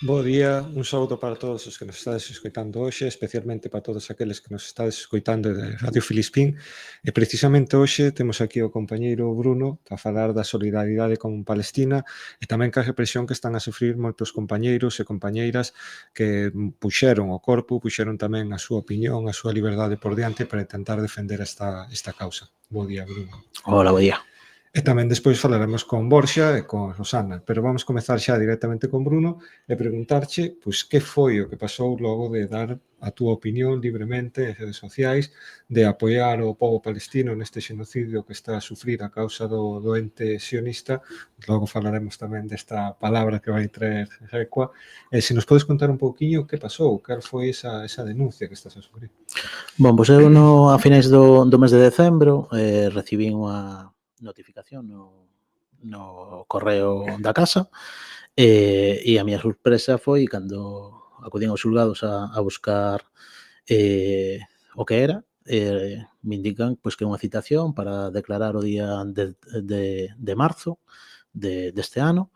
Bo día, un saúdo para todos os que nos estades escoitando hoxe, especialmente para todos aqueles que nos estades escoitando de Radio Filispín. E precisamente hoxe temos aquí o compañeiro Bruno para falar da solidaridade con Palestina e tamén ca represión que están a sufrir moitos compañeiros e compañeiras que puxeron o corpo, puxeron tamén a súa opinión, a súa liberdade por diante para intentar defender esta causa. Bo día, Bruno. Hola, bo día. E tamén despois falaremos con Borxa e con Rosana, pero vamos comezar xa directamente con Bruno e preguntarche pois que foi o que pasou logo de dar a túa opinión libremente en redes sociais, de apoiar o pobo palestino neste xenocidio que está a sufrir a causa do ente sionista. Logo falaremos tamén desta palabra que vai traer Recua. E se nos podes contar un pouquiño que pasou, cal foi esa denuncia que estás a sufrir. Bom, pois eu a finais do mes de decembro recibí unha notificación no correo da casa e a miña sorpresa foi cando acudín aos xulgados a buscar o que era, me indican pois que é unha citación para declarar o día de marzo deste ano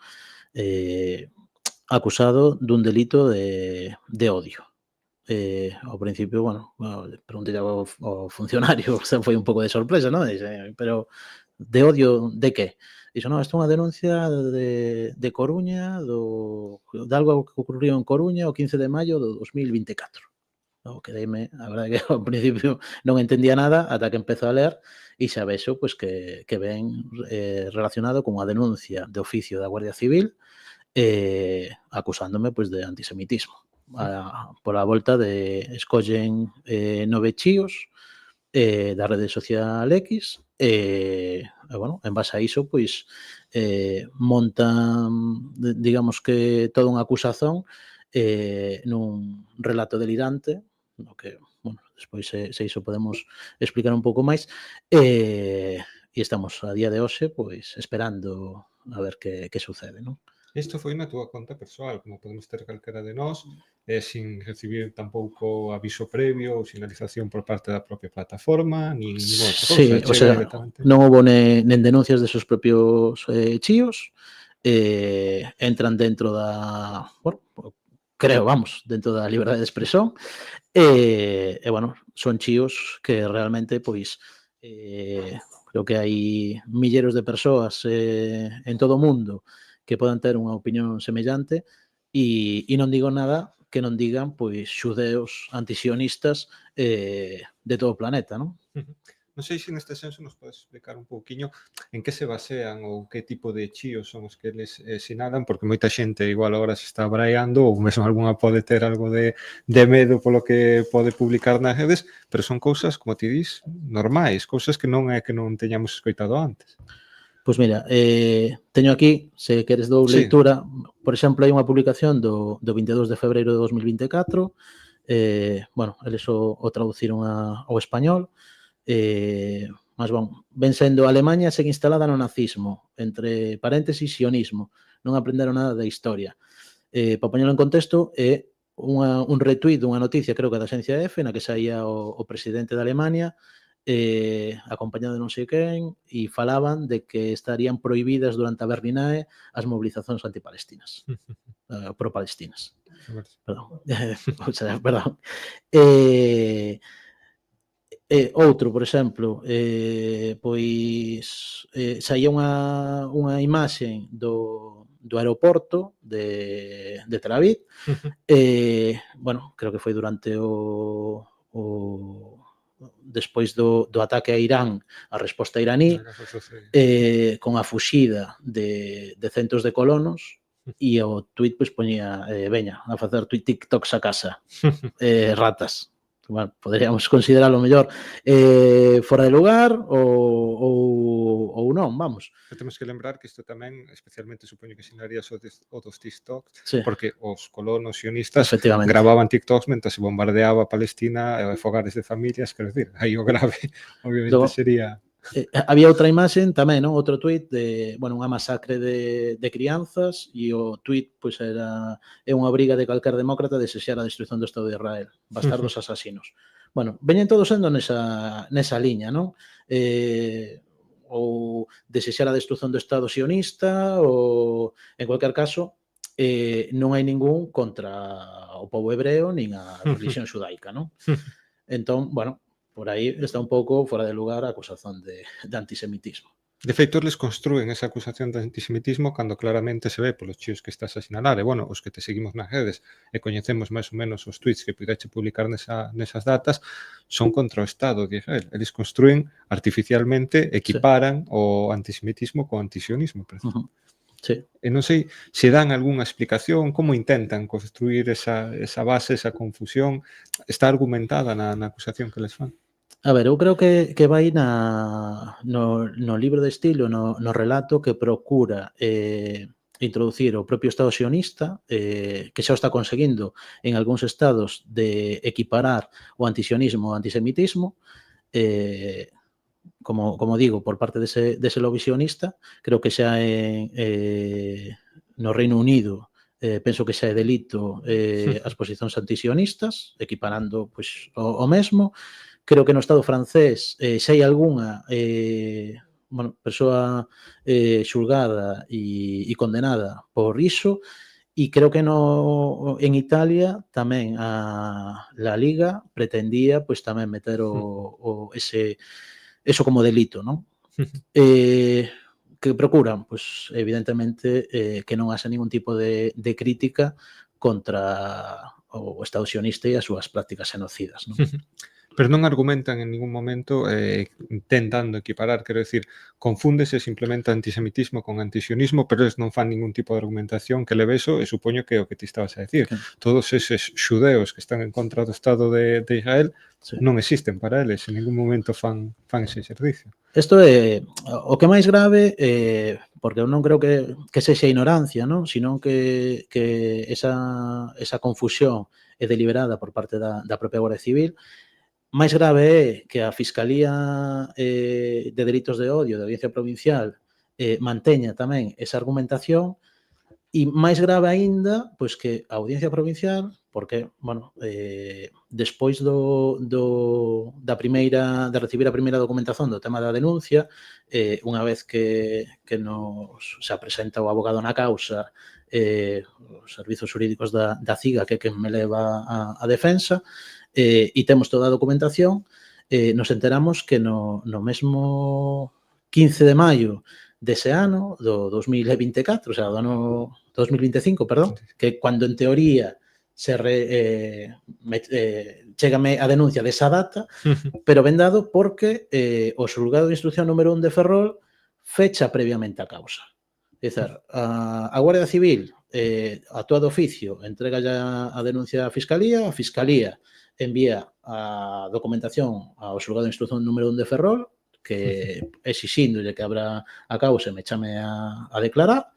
acusado dun delito de odio. Ao principio, preguntei ao funcionario, foi un pouco de sorpresa, non? Dixe, pero de odio de que? Dixo, non, isto é unha denuncia de Coruña, de algo que ocurriu en Coruña o 15 de maio do 2024. Quedeime, a verdade que ao principio non entendía nada ata que empezo a ler e xa vexo pois, que ven relacionado con unha denuncia de oficio da Guardia Civil acusándome pois, de antisemitismo. Pola volta escollen 9 chíos da rede social X e, en base a iso, pois, montan, digamos que toda unha acusazón nun relato delirante, no que, despois se iso podemos explicar un pouco máis, e estamos a día de hoxe, pois, esperando a ver que sucede, non? Isto foi na túa conta persoal, como podemos ter calquera de nós, sin recibir tampouco aviso previo ou sinalización por parte da propia plataforma, nin outra cousa. Sí, o sea, non houve nen denuncias desos propios chíos, entran dentro creo, dentro da liberdade de expresión, son chíos que realmente, pois, creo que hai milleros de persoas en todo o mundo que podan ter unha opinión semellante e non digo nada que non digan pois xudeus antisionistas de todo o planeta, non? Non sei se neste senso nos podes explicar un pouquiño en que se basean ou que tipo de chíos son os que eles sinalan, porque moita xente igual agora se está braiando ou mesmo algunha pode ter algo de medo polo que pode publicar nas redes, pero son cousas, como ti dis, normais, cousas que non é que non teñamos escoitado antes. Pois mira, teño aquí, se queres dou leitura, por exemplo, hai unha publicación do 22 de febreiro de 2024, eles o traduciron ao español, mas ven sendo Alemanha segue instalada no nazismo, entre paréntesis, sionismo, non aprenderon nada da historia. Para poñelo en contexto, é un retweet dunha noticia, creo que da Agencia EFE, na que saía o presidente de Alemania, acompañado de non sei quen, e falaban de que estarían prohibidas durante a Berlinae as mobilizacións antipalestinas, pro-palestinas. Perdón. Perdón. Outro, por exemplo, pois saía unha imaxe do aeroporto de Tel Aviv, creo que foi durante despois do ataque a Irán, a resposta iraní, con a fuxida de centos de colonos, e o tuit pois poñía veña, a facer TikToks a casa, ratas. Poderíamos consideralo mellor fora de lugar ou non, vamos. Temos que lembrar que isto tamén, especialmente, supoño que sinarías o dos TikToks, porque os colonos sionistas gravaban TikToks mentre se bombardeaba Palestina e fogares de familias, quero dicir, aí o grave, obviamente, sería... Había outra imaxe tamén, non? Outro tuit de, unha masacre de crianzas e o tuit, pois, é unha obriga de calquer demócrata desexar a destrucción do Estado de Israel. Bastardos asasinos. Veñen todos sendo nesa liña, non? Ou desexar a destrucción do Estado sionista ou, en cualquier caso, non hai ningún contra o pobo hebreo nin a religión xudaica, non? Entón, bueno, por aí está un pouco fora de lugar a acusación de antisemitismo. De feito, eles construen esa acusación de antisemitismo cando claramente se ve polos chíos que estás a sinalar. E, bueno, os que te seguimos nas redes e coñecemos máis ou menos os tweets que pudeche publicar nesas datas son contra o Estado de Israel. Eles construen artificialmente, equiparan o antisemitismo co antisionismo. Sí. E non sei se dan algunha explicación, como intentan construir esa base, esa confusión. Está argumentada na acusación que les fan. A ver, eu creo que vai no libro de estilo, no relato que procura introducir o propio Estado sionista, que xa o está conseguindo en algúns estados de equiparar o antisionismo ao antisemitismo, como digo, por parte dese lobby sionista, creo que xa no Reino Unido penso que xa é delito as posicións antisionistas, equiparando pois, o mesmo. Creo que no Estado francés xa hai algunha persoa xulgada e condenada por iso, e creo que en Italia tamén la Liga pretendía pois tamén meter eso como delito, non? Que procuran, pois evidentemente que non haxa ningún tipo de crítica contra o Estado sionista e as súas prácticas xenocidas, non? Pero non argumentan en ningún momento intentando equiparar, quero decir, confúndese simplemente antisemitismo con antisionismo, pero eles non fan ningún tipo de argumentación que leve eso, e supoño que o que ti estabas a decir. Todos eses xudeos que están en contra do Estado de Israel non existen para eles, en ningún momento fan ese exercicio. Isto é o que máis grave, porque eu non creo que sexa ignorancia, non? Sino que esa confusión é deliberada por parte da propia Guardia Civil. Máis grave é que a Fiscalía de Delitos de Odio da Audiencia Provincial manteña tamén esa argumentación, e máis grave aínda pois que a Audiencia Provincial, porque, bueno, despois de recibir a primeira documentación do tema da denuncia, unha vez que se presenta o abogado na causa, os servizos jurídicos da CIGA, que é quen me leva a defensa, e temos toda a documentación, nos enteramos que no mesmo 15 de maio dese ano, do 2024, o sea, do ano 2025, perdón, que cando en teoría chégame a denuncia desa data, pero ben dado porque o xulgado de instrucción número 1 de Ferrol fecha previamente a causa. É dicir, a Guardia Civil actúa de oficio, entrega a denuncia á Fiscalía, a Fiscalía envía a documentación ao xulgado de instrucción número 1 de Ferrol, que exixíndolle que abra a causa e me chame a declarar,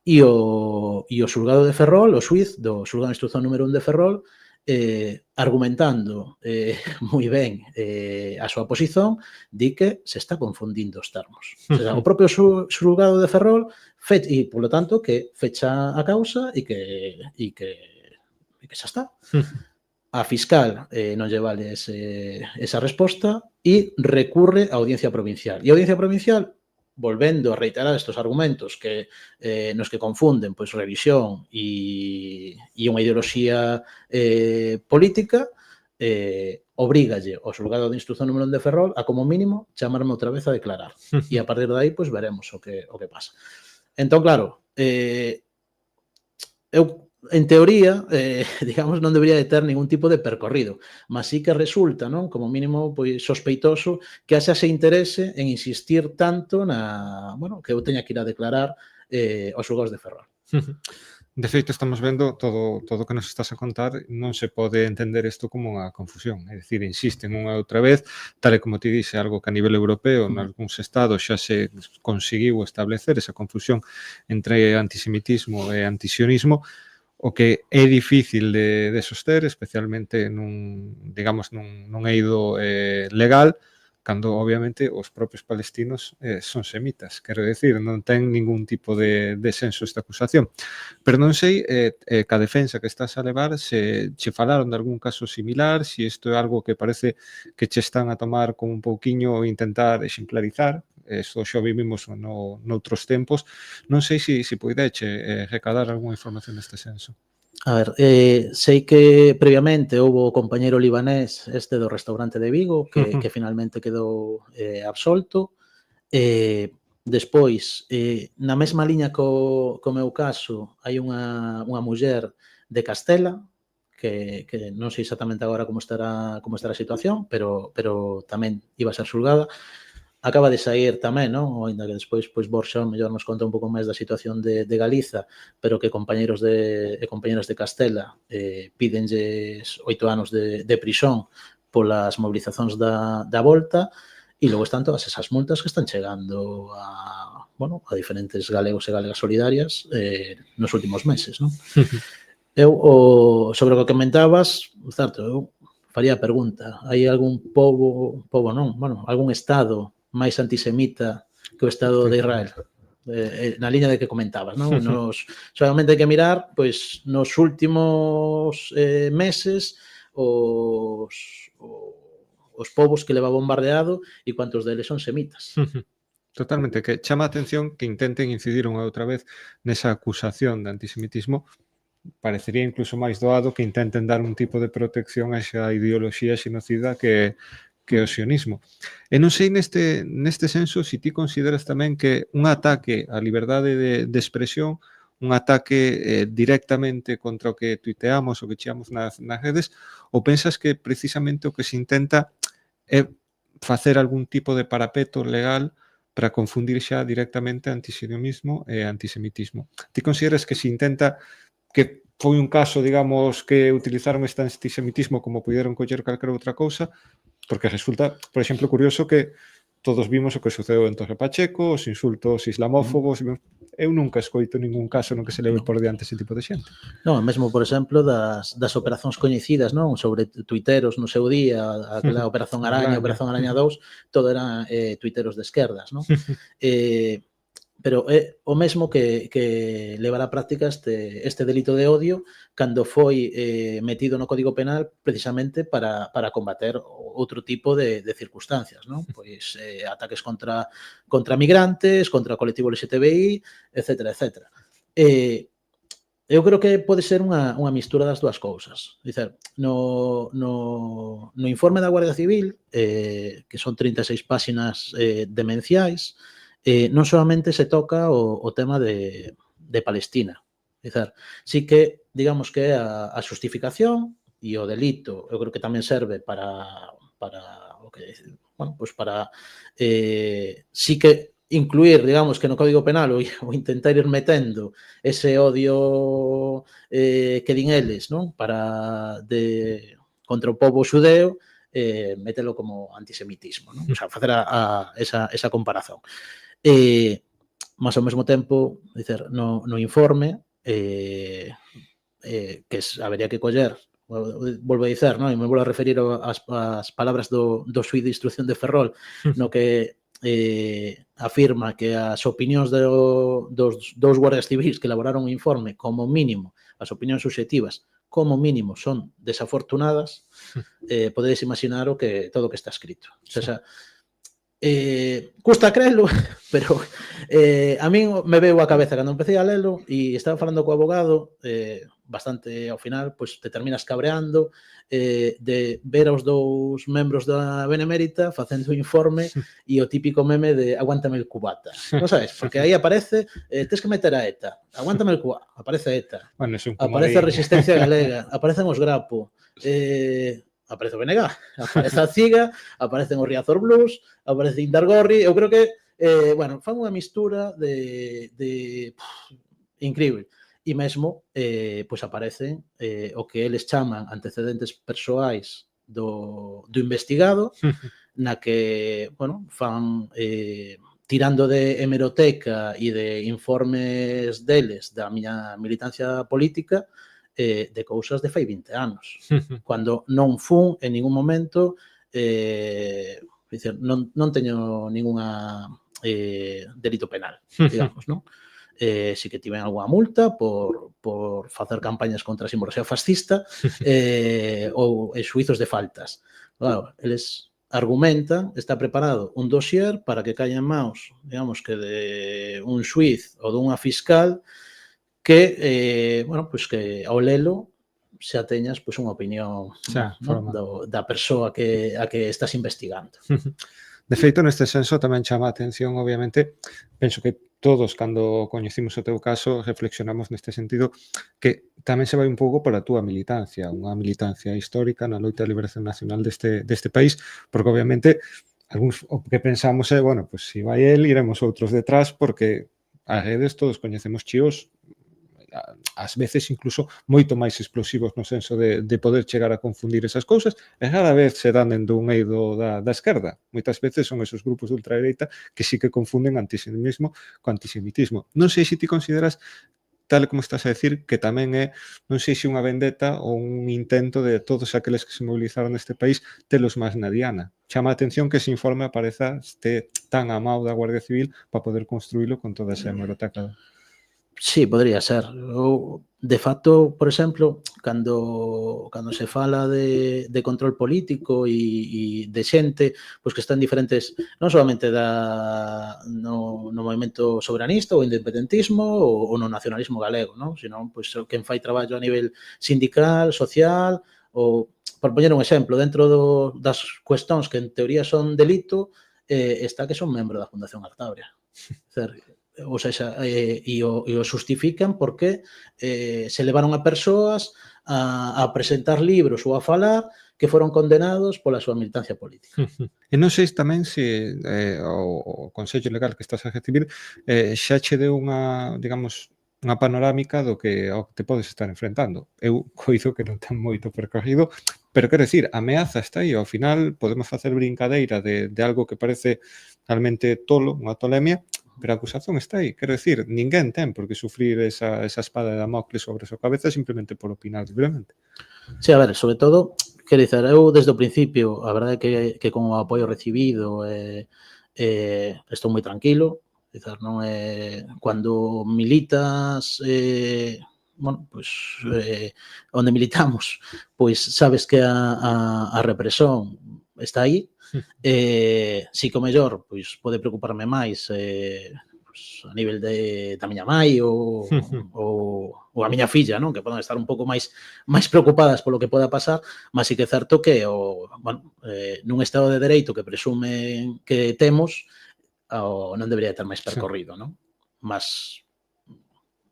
e o xulgado de Ferrol, o xuiz do xulgado de instrucción número 1 de Ferrol, argumentando moi ben a súa posición, di que se está confundindo os termos. O sea, o propio xulgado de Ferrol e, polo tanto, que fecha a causa e que xa está. A fiscal non lle vale esa resposta e recurre á Audiencia Provincial. E a Audiencia Provincial, volvendo a reiterar estes argumentos nos que confunden pois revisión e unha ideoloxía política, obrígalle ao xulgado de instrucción número 1 de Ferrol a, como mínimo, chamarme outra vez a declarar. E a partir de aí, pois veremos o que pasa. Entón, claro, eu en teoría, digamos, non debería de ter ningún tipo de percorrido, mas sí que resulta, non, como mínimo, pois sospeitoso que haxa ese interese en insistir tanto que eu teña que ir a declarar aos xulgados de Ferrol. De feito, estamos vendo todo o que nos estás a contar, non se pode entender isto como unha confusión, é dicir, insisten unha outra vez, tal e como ti dixe, algo que a nivel europeo, en algúns estados xa se conseguiu establecer esa confusión entre antisemitismo e antisionismo, o que é difícil de soster, especialmente nun eido legal, cando, obviamente, os propios palestinos son semitas. Quero decir, non ten ningún tipo de senso esta acusación. Pero non sei, ca defensa que estás a levar, se che falaron de algún caso similar, se isto é algo que parece que che están a tomar como un pouquiño intentar exemplarizar, isto xa vivimos noutros tempos. Non sei se poideche recadar algunha información neste senso. A ver, sei que previamente houve o compañeiro libanés do restaurante de Vigo que finalmente quedou absolto. Despois, na mesma liña co meu caso, hai unha muller de Castela que non sei exactamente agora como estará a situación, pero tamén iba a ser xulgada. Acaba de sair tamén, non? Ainda que despois Borja mellor nos conta un pouco máis da situación de Galiza, pero que compañeros e compañeras de Castela pídenlles 8 anos de prisión polas mobilizacións da volta, e logo están todas esas multas que están chegando a diferentes galegos e galegas solidarias nos últimos meses, non? Eu, sobre o que comentabas, certo, eu faría a pregunta, hai algún pobo non, algún estado máis antisemita que o Estado de Israel? Na liña de que comentabas, non? Solamente hai que mirar, pois, nos últimos meses os povos que leva bombardeado e cuantos deles son semitas. Totalmente, que chama a atención que intenten incidir unha outra vez nesa acusación de antisemitismo. Parecería incluso máis doado que intenten dar un tipo de protección a esa ideoloxía xenocida que o sionismo. E non sei neste senso se ti consideras tamén que un ataque á liberdade de expresión, un ataque directamente contra o que tuiteamos, o que cheamos nas redes, ou pensas que precisamente o que se intenta é facer algún tipo de parapeto legal para confundir xa directamente antisionismo e antisemitismo? Ti consideras que se intenta que foi un caso, digamos, que utilizaron este antisemitismo como puderon coller calquera outra cousa, porque resulta, por exemplo, curioso que todos vimos o que sucedeu en Torre Pacheco, os insultos islamófobos. Eu nunca escoito ningún caso no que se leve por diante ese tipo de xente. Non, mesmo, por exemplo, das operacións coñecidas, non, sobre tuiteros no seu día, aquela Operación Araña, Operación Araña 2, todo eran tuiteros de esquerdas, non? Pero é o mesmo que levar á práctica este delito de odio cando foi metido no Código Penal precisamente para combater outro tipo de circunstancias, non? Pois ataques contra migrantes, contra o colectivo LGTBI, etcétera, etcétera. Eu creo que pode ser unha mistura das dúas cousas. Dicer, no informe da Guardia Civil, que son 36 páxinas demenciais, non solamente se toca o tema de Palestina. Dicer, sí que, digamos que a xustificación e o delito, eu creo que tamén serve para o que, pues para sí que incluir, digamos, que no Código Penal ou intentar ir metendo ese odio que din eles, non? Contra o pobo xudeo, mételo como antisemitismo, non? O sea, facer esa comparación. Mas ao mesmo tempo, dicer, no informe que habería que coller, volvo a dicer, non? E me volvo a referir ás palabras do xuíz de instrucción de Ferrol, no que afirma que as opinións dos dous guardias civis que elaboraron o informe, como mínimo, as opinións subxectivas, como mínimo, son desafortunadas, podedes imaginar todo o que está escrito. O sea, custa crelo, pero a min me veu a cabeza cando empecé a lelo e estaba falando co abogado, bastante ao final, pois te terminas cabreando de ver aos dous membros da Benemérita facendo o informe e o típico meme de aguántame el cubata, non sabes? Porque aí aparece, tes que meter a ETA, aguántame el cubata, aparece a ETA, aparece a Resistencia Galega, aparecen os Grapo, aparece o BNG, aparece a CIGA, aparecen os Riazor Blues, aparece Indargorri. Eu creo que, fan unha mistura de incrível. E mesmo, pois aparecen o que eles chaman antecedentes persoais do investigado, na que, fan tirando de hemeroteca e de informes deles da miña militancia política, de cousas de fai 20 anos. Cando non fun en ningún momento, non teño ninguna delito penal, digamos, non? Si que tiven algunha multa por facer campañas contra a simboloxía fascista ou xuizos de faltas. Claro, eles argumenta, está preparado un dossier para que caia en maus, digamos que de un xuiz ou dunha fiscal que, bueno, pois que ao lelo xa teñas pois unha opinión, Xa, non, forma. da persoa a que estás investigando. De feito, neste senso tamén chama a atención, obviamente, penso que todos, cando coñecimos o teu caso, reflexionamos neste sentido, que tamén se vai un pouco para a túa militancia, unha militancia histórica na loita de liberación nacional deste país, porque obviamente algúns o que pensamos é, bueno, pues se vai el, iremos outros detrás, porque as redes todos coñecemos chíos ás veces incluso moito máis explosivos no senso de poder chegar a confundir esas cousas, e rara vez se dan dentro un eido da esquerda. Moitas veces son esos grupos de ultradereita que sí que confunden antisemitismo co antisemitismo. Non sei se ti consideras, tal como estás a decir, que tamén é, non sei se unha vendetta ou un intento de todos aqueles que se movilizaron neste país telos máis na diana. Chama a atención que ese informe apareza este tan amado da Guardia Civil para poder construílo con toda esa hemeroteca. Sí, podría ser. Eu, de facto, por exemplo, cando se fala de control político e de xente pois que está en diferentes, non solamente no movimento soberanista ou independentismo ou no nacionalismo galego, non? Sino pois quen fai traballo a nivel sindical, social, ou, por poñer un exemplo, dentro das cuestións que en teoría son delito, está que son membro da Fundación Artabria. Ou seja, e o xustifican porque se levaron a persoas a presentar libros ou a falar que foron condenados pola súa militancia política. E non sei tamén se o Consello Legal que estás a recibir xa che deu unha, digamos, unha panorámica do que ao que te podes estar enfrentando. Eu coido que non ten moito percorrido, pero quero dicir, a ameaza está aí. Ao final podemos facer brincadeira de algo que parece realmente tolo, unha tolemia, pero a acusación está aí. Quero dicir, ninguén ten por que sufrir esa espada de Damocles sobre a súa cabeza simplemente por opinar libremente. Sí, a ver, sobre todo, quero dizer, eu desde o principio, a verdade é que con o apoio recibido estou moi tranquilo, dizer, non é cando militas bueno, pois onde militamos, pois sabes que a represión está aí. Si que o mellor pois pode preocuparme máis pois, a nivel da miña mai ou a miña filla, non? Que poden estar un pouco máis preocupadas polo que poda pasar, mas sí que é certo que bueno, nun Estado de Dereito que presumen que temos, non debería ter máis percorrido, non? Mas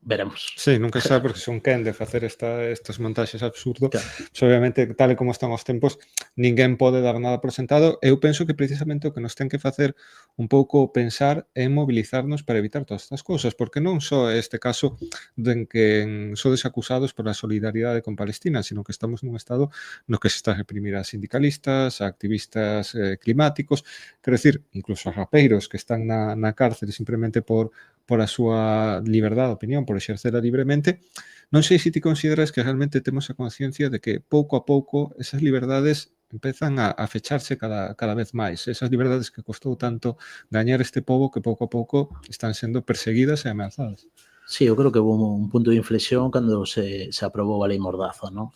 veremos. Sí, nunca sabe porque son quen de facer estes montaxes absurdos. Claro. Obviamente, tal e como están os tempos, ninguén pode dar nada por sentado. Eu penso que precisamente o que nos ten que facer un pouco pensar é mobilizarnos para evitar todas estas cousas, porque non só este caso en que sodes acusados por a solidaridade con Palestina, sino que estamos nun estado no que se está a reprimir a sindicalistas, a activistas climáticos, quero dicir, incluso a rapeiros que están na cárcere simplemente por a súa liberdade de opinión, por exercela libremente. Non sei se ti consideras que realmente temos a conciencia de que pouco a pouco esas liberdades empezan a fecharse cada vez máis. Esas liberdades que costou tanto gañar este pobo que pouco a pouco están sendo perseguidas e ameazadas. Sí, eu creo que hubo un punto de inflexión cando se aprobou a lei Mordaza, non?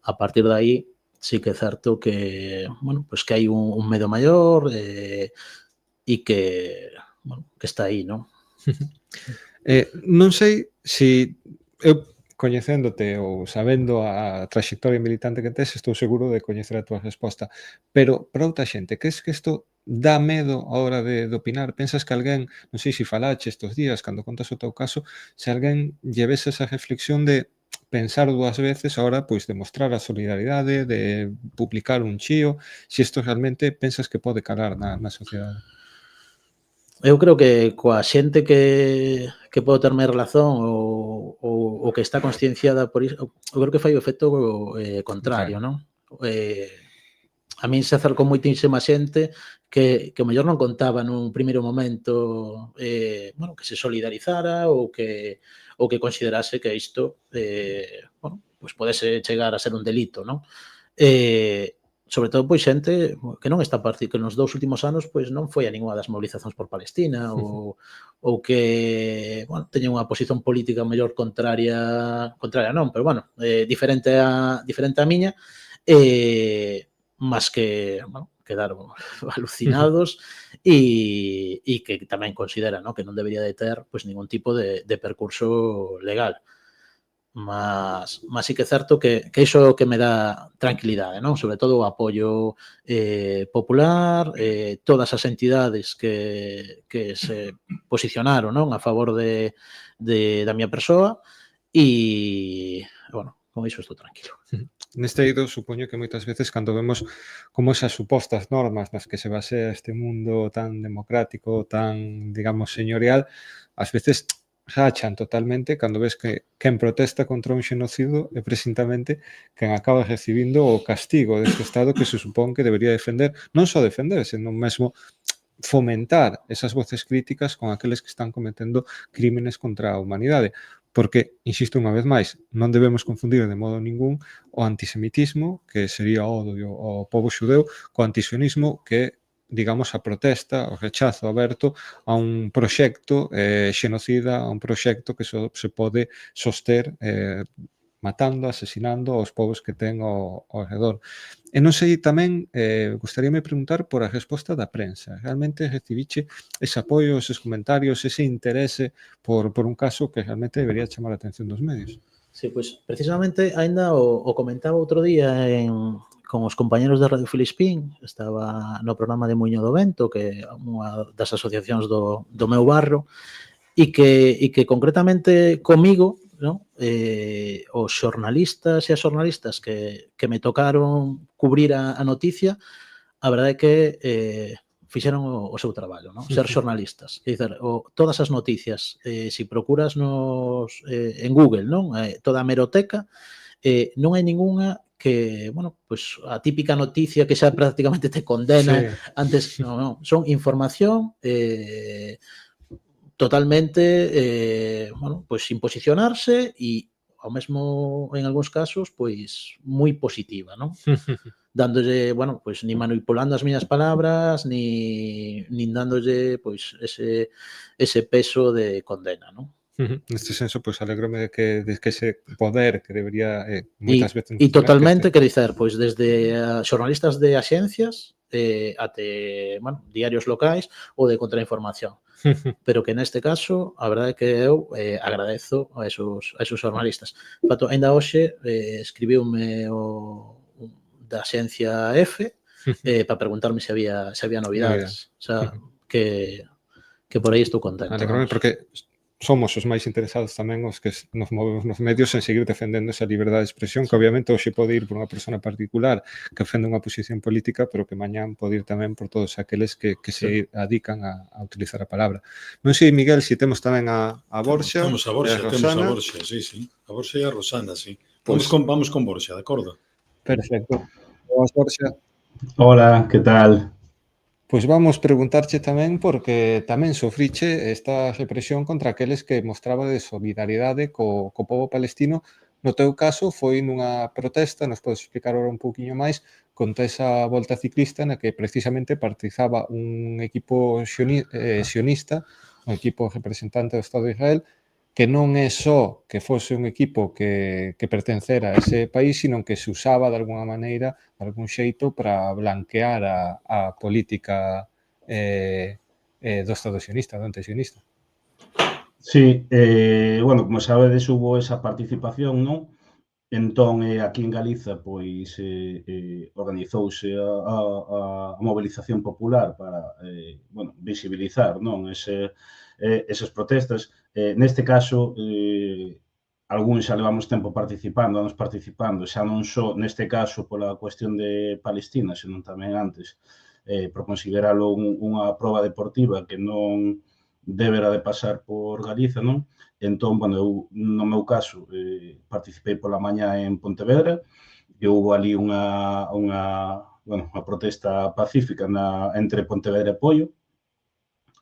A partir de aí, sí que é certo que, bueno, pues que hai un medo maior e que, bueno, que está aí, non? Non sei se eu coñecéndote ou sabendo a traxectoria militante que tes, estou seguro de coñecer a túa resposta, pero para outra xente, crees que isto dá medo a hora de opinar? Pensas que alguén, non sei se falache estes días, cando contas o teu caso, se alguén llevese esa reflexión de pensar dúas veces a hora pois de mostrar a solidaridade, de publicar un chío, se isto realmente pensas que pode calar na sociedade? Eu creo que coa xente que pode ter máis relación ou que está conscienciada por iso, eu creo que fai o efecto contrario, non? A min se acercou moitísima xente que o mellor non contaba nun primeiro momento bueno, que se solidarizara ou que considerase que isto bueno, pues podese chegar a ser un delito, non? Sobre todo, pois, xente que non está que nos 2 últimos anos pois non foi a ningunha das movilizacións por Palestina ou que, bueno, teña unha posición política mellor contraria non, pero, bueno, diferente a miña, mas que, bueno, quedaron alucinados e que tamén considera, ¿no?, que non debería de ter pues, ningún tipo de percurso legal. Mas sí que é certo que iso que me dá tranquilidade, non? Sobre todo o apoio popular, todas as entidades que se posicionaron, non, a favor da miña persoa e, bueno, con iso estou tranquilo. Neste eido, supoño que moitas veces cando vemos como esas supostas normas nas que se basea este mundo tan democrático, tan, digamos, señorial, ás veces rachan totalmente cando ves que quen protesta contra un xenocido é precisamente quen acaba recibindo o castigo deste Estado que se supón que debería defender, non só defender, senón mesmo fomentar esas voces críticas con aqueles que están cometendo crímenes contra a humanidade. Porque, insisto unha vez máis, non debemos confundir de modo ningún o antisemitismo, que sería o odio ao pobo xudeu, co antisionismo, que é, digamos, a protesta, o rechazo aberto a un proxecto xenocida, a un proxecto que só se pode soster matando, asesinando aos povos que ten ao redor. E non sei tamén, gustaríame preguntar por a resposta da prensa. Realmente recibiche ese apoio, eses comentarios, ese interese por un caso que realmente debería chamar a atención dos medios? Sí, pois precisamente aínda o comentaba outro día con os compañeros de Radio Filispín, estaba no programa de Muiño do Vento, que é unha das asociacións do meu barrio, e que concretamente comigo, ¿no?, os xornalistas e as xornalistas que me tocaron cubrir a noticia, a verdade é que fixeron o seu traballo, ¿no? Ser xornalistas. É dicir, todas as noticias, se procuras en Google, non? Toda a hemeroteca, non hai ningunha que, bueno, pues a típica noticia que xa prácticamente te condena Sí. antes, non, son información totalmente, bueno, pues sin posicionarse e ao mesmo en algúns casos, pois moi positiva, non? Dándolle, bueno, pues ni manipulando as miñas palabras, nin dándolle, pois, ese peso de condena, non? Neste senso, pois alégrome de que ese poder que debería moitas veces E totalmente, que quer dicer, pois desde xornalistas de axencias até, bueno, diarios locais ou de contrainformación. Pero que neste caso, a verdade é que eu agradezo a esos xornalistas. De fato, aínda hoxe escribiume da axencia F para preguntarme se había novidades. O sea, que por aí estou contento. Alégrome porque somos os máis interesados tamén os que nos movemos nos medios en seguir defendendo esa liberdade de expresión, que obviamente hoxe pode ir por unha persona particular que defende unha posición política, pero que mañán pode ir tamén por todos aqueles que se adican a utilizar a palabra. Non sei, Miguel, se temos tamén a Borxa. Temos a Borxa, sí. A Borxa e a Rosana, sí. Vamos con Borxa, de acordo? Perfecto. Boas, Borxa. Hola, que tal? Pois vamos preguntarche tamén porque tamén sofriche esta represión contra aqueles que mostraba de solidariedade co pobo palestino. No teu caso foi nunha protesta, nos podes explicar agora un pouquiño máis, contra esa volta ciclista na que precisamente participaba un equipo sionista, un equipo representante do Estado de Israel, que non é só que fose un equipo que pertencera a ese país, sino que se usaba de alguna maneira, de algún xeito, para blanquear a política do Estado sionista, do antesionista. Sí, bueno, como sabedes, hubo esa participación, non? Entón, aquí en Galiza, pois, organizouse a mobilización popular para, bueno, visibilizar, non, esas protestas. Neste caso, algún xa levamos tempo participando, anos participando, xa non só neste caso pola cuestión de Palestina, senón tamén antes, por consideralo unha proba deportiva que non debera de pasar por Galiza, non? Entón, bueno, eu, no meu caso, participei pola mañá en Pontevedra e houve ali unha protesta pacífica entre Pontevedra e Poio.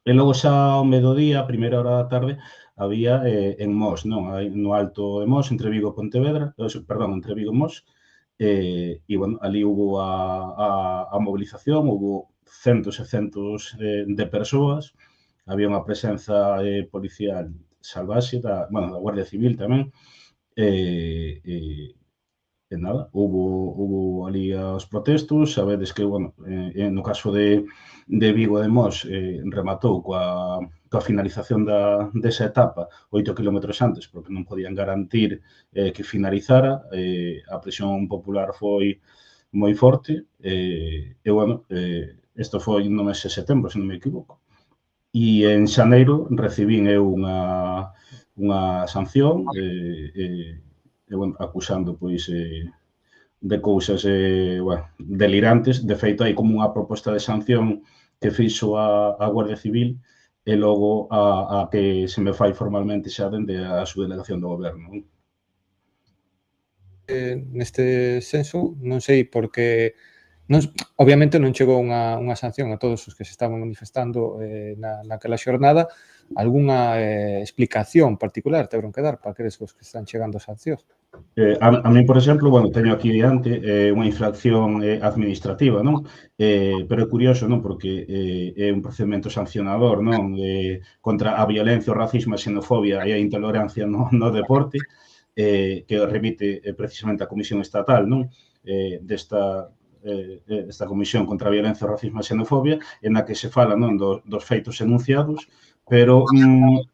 E logo xa ao mediodía, a primeira hora da tarde, había en Mos, non? No Alto de Mos, entre Vigo e Pontevedra, entre Vigo e Mos, e, bueno, ali hubo a mobilización, hubo centos e centos de persoas, había unha presenza policial salvaxe, da Guardia Civil tamén, nada, hubo ali os protestos, sabedes que, bueno, no caso de Vigo de Mos, rematou coa finalización desa etapa 8 kilómetros antes, porque non podían garantir que finalizara, a presión popular foi moi forte, e, bueno, isto foi no mes de setembro, se non me equivoco. E en xaneiro recibín eu unha sanción, bueno, acusando, pois, de cousas bueno, delirantes. De feito, hai como unha proposta de sanción que fixo a Guardia Civil e logo a que se me fai formalmente xa dende a subdelegación do goberno. Neste senso, non sei porque obviamente non chegou unha sanción a todos os que se estaban manifestando naquela xornada. Algúnha explicación particular teberon que dar para aqueles os que están chegando sancións? A mí, por exemplo, bueno, teño aquí diante unha infracción administrativa, non? Pero é curioso, non? Porque é un procedimento sancionador, non? Contra a violencia, o racismo, a xenofobia e a intolerancia no deporte, que remite precisamente a Comisión Estatal, non? Desta Comisión contra a Violencia, o Racismo e a Xenofobia, en a que se fala, non, dos feitos enunciados, pero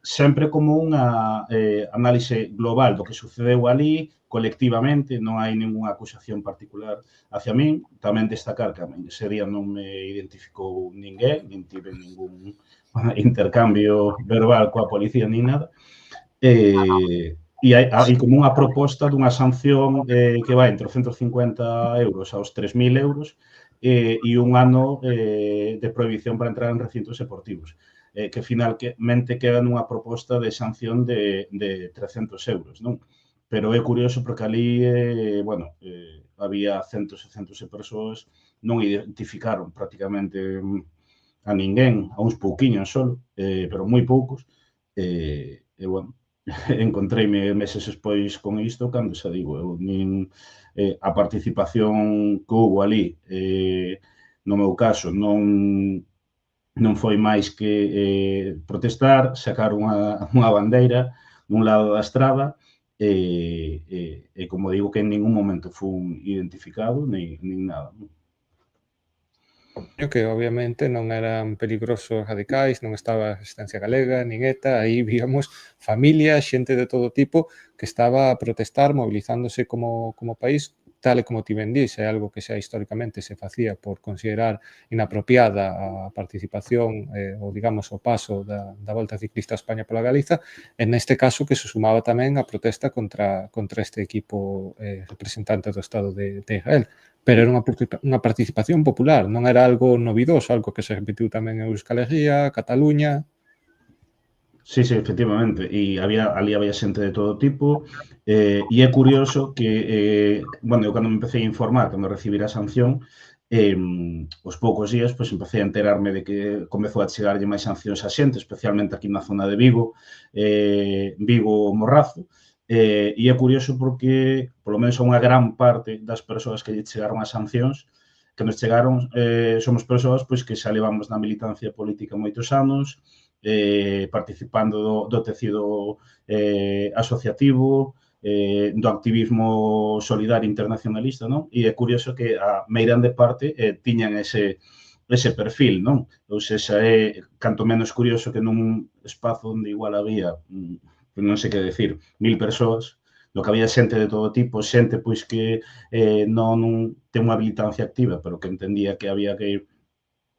sempre como unha análise global do que sucedeu ali, colectivamente, non hai ninguna acusación particular hacia min. Tamén destacar que a min ese día non me identificou ninguén, nin tive ningún intercambio verbal coa policía nin nada. E hai como unha proposta dunha sanción que vai entre os 150 euros aos 3.000 euros e un ano de prohibición para entrar en recintos deportivos, que finalmente queda nunha proposta de sanción de 300 euros, non? Pero é curioso porque ali, bueno, había centos e centos de persoas, non identificaron prácticamente a ninguén, a uns pouquiños só, pero moi poucos, e, bueno, encontreime meses despois con isto, cando xa digo, eu nin a participación que houve ali, no meu caso, non foi máis que protestar, sacar unha bandeira nun lado da estrada e como digo, que en ningún momento fun identificado nin nada. Que obviamente non eran peligrosos radicais, non estaba a Resistencia Galega, nin ETA, aí víamos familia, xente de todo tipo que estaba a protestar, movilizándose como país, tal e como ti ben dís, é algo que xa históricamente se facía por considerar inapropiada a participación ou, digamos, o paso da Volta Ciclista a España pola Galiza, e neste caso que se sumaba tamén a protesta contra este equipo representante do Estado de Israel. Pero era unha participación popular, non era algo novidoso, algo que se repetiu tamén en Euskal Herria, Cataluña. Sí, efectivamente, e ali había xente de todo tipo, e é curioso que, bueno, eu cando me empecé a informar, cando recibir a sanción, os poucos días, pois empecé a enterarme de que comezou a chegarlle máis sancións a xente, especialmente aquí na zona de Vigo, Vigo-Morrazo, e é curioso porque, polo menos a unha gran parte das persoas que lle chegaron as sancións, que nos chegaron, somos persoas pois, que xa levamos na militancia política moitos anos, participando do tecido asociativo, do activismo solidario internacionalista, non? E é curioso que a meirande parte tiñan ese perfil, non? Ou seja, é canto menos curioso que nun espazo onde igual había non sei que decir, 1.000 persoas, no que había xente de todo tipo, xente pois que non ten unha militancia activa, pero que entendía que había que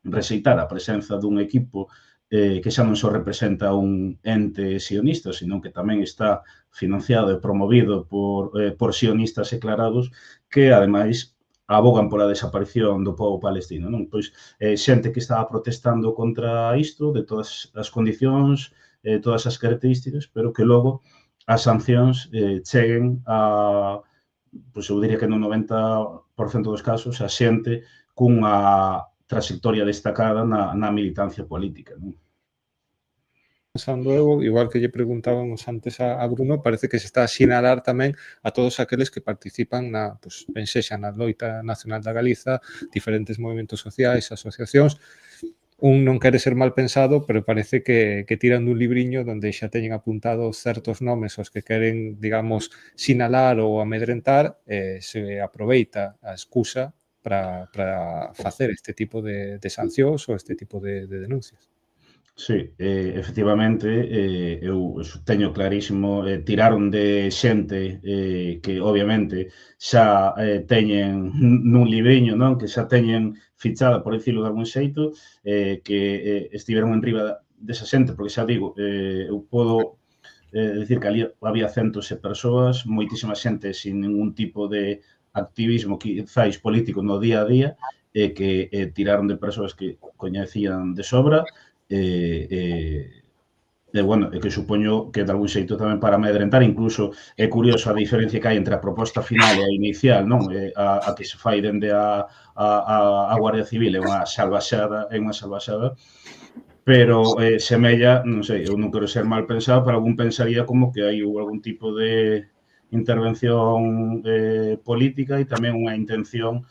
rexeitar a presenza dun equipo que xa non só representa un ente sionista, sino que tamén está financiado e promovido por sionistas declarados que, ademais, abogan pola desaparición do povo palestino, non? Pois xente que estaba protestando contra isto, de todas as condicións, todas as características, pero que logo as sancións cheguen a, pois eu diría que no 90% dos casos, a xente cunha trayectoria destacada na militancia política, non? Pensando eu, igual que lle preguntábamos antes a Bruno, parece que se está a sinalar tamén a todos aqueles que participan pois, ben sexa na loita nacional da Galiza, diferentes movimentos sociais, asociacións, un non quere ser mal pensado, pero parece que tiran dun libriño onde xa teñen apuntados certos nomes aos que queren, digamos, sinalar ou amedrentar, se aproveita a excusa para facer este tipo de sancións ou este tipo de denuncias. Sí, efectivamente, eu teño clarísimo, tiraron de xente que obviamente xa teñen nun libriño, non? Que xa teñen fichada, por dicirlo de algún xeito, que estiveron en riba desa xente, porque xa digo, eu podo dicir que ali había centos de persoas, moitísima xente sin ningún tipo de activismo, quizáis político no día a día, que tiraron de persoas que coñecían de sobra, bueno, que supoño que de algún xeito tamén para amedrentar, incluso é curioso a diferencia que hai entre a proposta final e a inicial, non? A que se fai dende a Guardia Civil é unha salvaxada, pero semella, non sei, eu non quero ser mal pensado, pero algún pensaría como que hai algún tipo de intervención política e tamén unha intención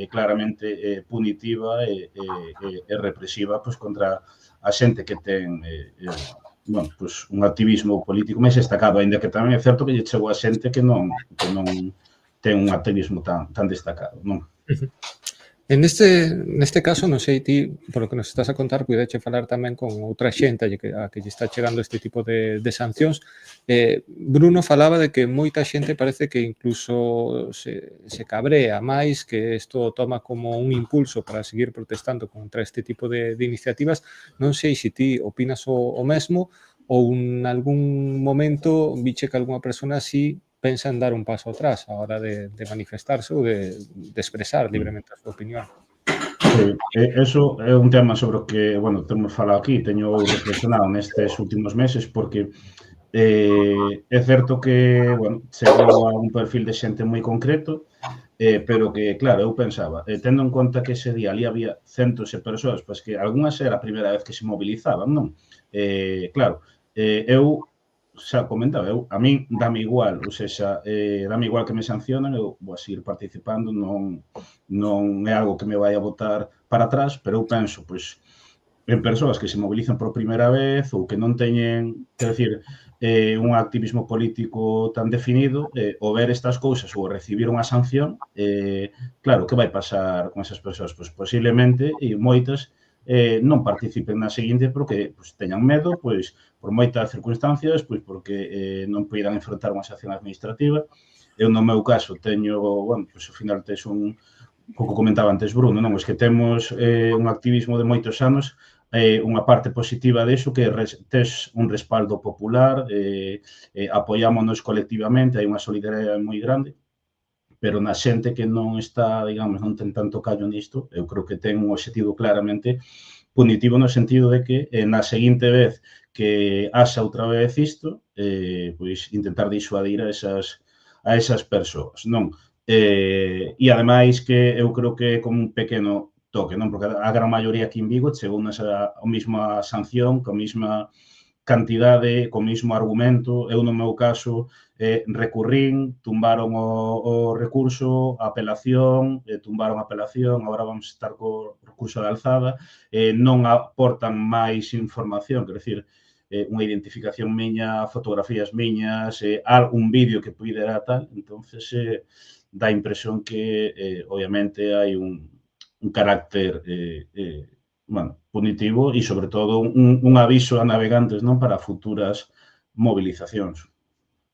claramente punitiva e represiva pois, contra a xente que ten bueno, pois, un activismo político máis destacado, ainda que tamén é certo que lle chegou a xente que non ten un activismo tan destacado, non? Neste caso, non sei ti, polo que nos estás a contar, puideche falar tamén con outra xente a que lle está chegando este tipo de sancións. Bruno falaba de que moita xente parece que incluso se cabrea máis, que isto toma como un impulso para seguir protestando contra este tipo de iniciativas. Non sei se ti opinas o mesmo ou en algún momento viche que algunha persona así pensa en dar un paso atrás a hora de manifestarse ou de expresar libremente a súa opinión. Sí, eso é un tema sobre o que, bueno, temos falado aquí, teño reflexionado nestes últimos meses, porque é certo que, bueno, chegou a un perfil de xente moi concreto, pero que, claro, eu pensaba, tendo en conta que ese día ali había centos de persoas, pois que algunhas era a primeira vez que se movilizaban, non? Claro, eu xa comentaba, a min dame igual, ou seja, dame igual que me sancionen, eu vou a seguir participando, non é algo que me vai a botar para atrás, pero eu penso, pois, en persoas que se movilizan por primeira vez ou que non teñen, quero dicir, un activismo político tan definido, o ver estas cousas ou recibir unha sanción, claro, que vai pasar con esas persoas? Pois posiblemente, e moitas, non participen na seguinte porque pois, teñan medo, pois, por moitas circunstancias, pois porque non poidan enfrentar unha sanción administrativa. Eu, no meu caso, teño, bueno, pois, ao final tes un pouco comentaba antes Bruno, non? Es que temos un activismo de moitos anos, unha parte positiva deso que tes un respaldo popular, apoiámonos colectivamente, hai unha solidariedade moi grande, pero na xente que non está, digamos, non ten tanto callo nisto, eu creo que ten un objetivo claramente punitivo no sentido de que na seguinte vez que haxa outra vez isto, pois intentar disuadir a esas persoas, non? E ademais que eu creo que é como un pequeno toque, non? Porque a gran maioría aquí en Vigo chegou a mesma sanción, coa mesma cantidade, co mesmo argumento. Eu, no meu caso, recurrín, tumbaron o recurso, a apelación, tumbaron a apelación, agora vamos estar co recurso de alzada, non aportan máis información, quero dicir, unha identificación miña, fotografías miñas, algún vídeo que puidera tal, entonces dá a impresión que, obviamente, hai un carácter bueno, punitivo e, sobre todo, un aviso a navegantes non para futuras movilizacións.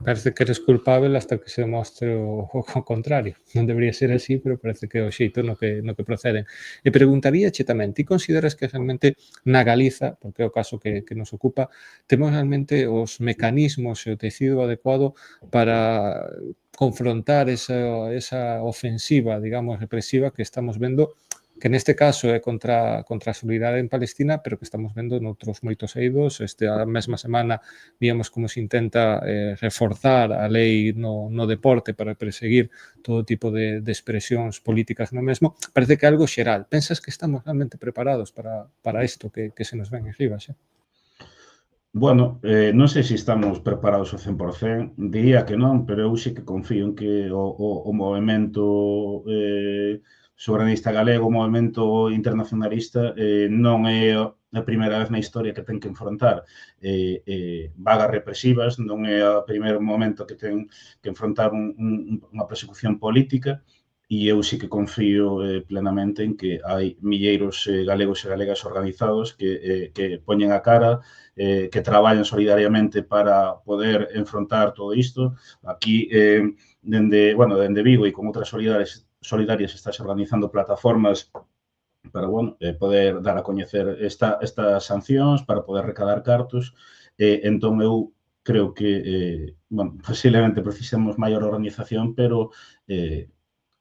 Parece que eres culpável hasta que se demostre o contrario. Non debería ser así, pero parece que é o xeito no que proceden. E preguntaríache tamén, ti consideras que realmente na Galiza, porque é o caso que nos ocupa, temos realmente os mecanismos e o tecido adecuado para confrontar esa ofensiva, digamos, represiva que estamos vendo, que neste caso é contra a solidaridade en Palestina, pero que estamos vendo noutros moitos eidos. A mesma semana víamos como se intenta reforzar a lei no deporte para perseguir todo tipo de expresións políticas no mesmo. Parece que é algo xeral. Pensas que estamos realmente preparados para isto que se nos ven en riba, xa? Bueno, non sei se estamos preparados ao 100%, diría que non, pero eu sí que confío en que o movimento soberanista galego, o movemento internacionalista, non é a primeira vez na historia que ten que enfrontar vagas represivas, non é o primeiro momento que ten que enfrontar unha persecución política, e eu sí que confío plenamente en que hai milleiros galegos e galegas organizados que poñen a cara, que traballan solidariamente para poder enfrontar todo isto. Aquí, dende Vigo e con outras solidarias estás organizando plataformas para poder dar a coñecer estas sancións, para poder recadar cartos. Entón, eu creo que, posiblemente precisemos maior organización, pero